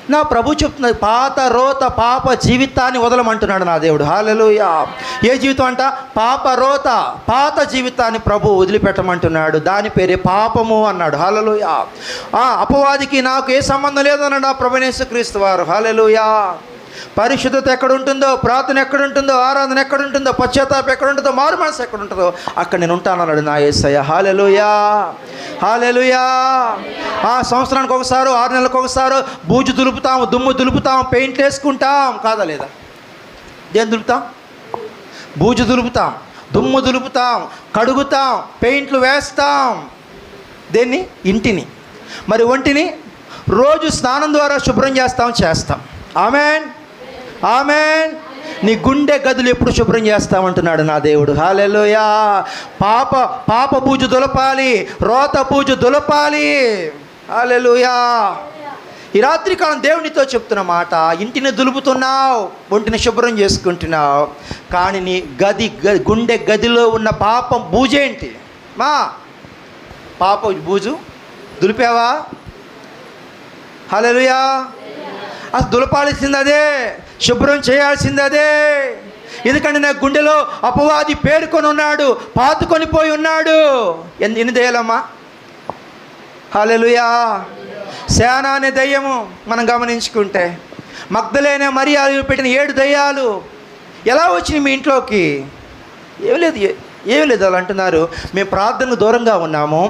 నా ప్రభు చెప్తున్నది, పాత రోత పాప జీవితాన్ని వదలమంటున్నాడు నా దేవుడు. హల్లెలూయా. ఏ జీవితం అంట? పాప రోత పాత జీవితాన్ని ప్రభు వదిలిపెట్టమంటున్నాడు. దాని పేరే పాపము అన్నాడు. హల్లెలూయా. అపవాదికి నాకు ఏ సంబంధం లేదన్నాడు నా ప్రభువైన యేసుక్రీస్తు వారు. హల్లెలూయా. పరిశుద్ధత ఎక్కడుంటుందో, ప్రార్థన ఎక్కడుంటుందో, ఆరాధన ఎక్కడుంటుందో, పశ్చాత్తాపం ఎక్కడుంటుందో, మారు మనసు ఎక్కడుంటుందో అక్కడ నేను ఉంటానన్నాడు నా యేసయ్య. హల్లెలూయా. హల్లెలూయా. సంవత్సరానికి ఒకసారి, 6 నెలలకు ఒకసారి బూజు దులుపుతాం, దుమ్ము దులుపుతాం, పెయింట్లు వేసుకుంటాం. కాదా లేదా? దేని దులుపుతాం? బూజు దులుపుతాం, దుమ్ము దులుపుతాం, కడుగుతాం, పెయింట్లు వేస్తాం. దేన్ని? ఇంటిని. మరి ఒంటిని రోజు స్నానం ద్వారా శుభ్రం చేస్తాం. ఆమేన్, ఆమేన్. నీ గుండె గదులు ఎప్పుడు శుభ్రం చేస్తామంటున్నాడు నా దేవుడు. హల్లెలూయా. పాప బూజు దులపాలి, రోత బూజు దులపాలి. హల్లెలూయా. ఈ రాత్రికాలం దేవునితో చెప్తున్న మాట, ఇంటిని దులుపుతున్నావు, ఒంటిని శుభ్రం చేసుకుంటున్నావు, కానీ నీ గుండె గదిలో ఉన్న పాపం బూజేంటి? పాప బూజు దులిపావా? హల్లెలూయా. అసలు దులపాల్సింది అదే, శుభ్రం చేయాల్సింది అదే. ఎందుకంటే నా గుండెలో అపవాది పేరుకొని ఉన్నాడు, పాతుకొని పోయి ఉన్నాడు. ఎన్ని దయ్యాలమ్మా? హల్లెలూయా. సేన అనే దయ్యము మనం గమనించుకుంటే, మగ్దలేనే మరియా పెట్టిన 7 దయ్యాలు ఎలా వచ్చినాయి మీ ఇంట్లోకి? ఏమి లేదు అలా అంటున్నారు. మేము ప్రార్థనకు దూరంగా ఉన్నాము,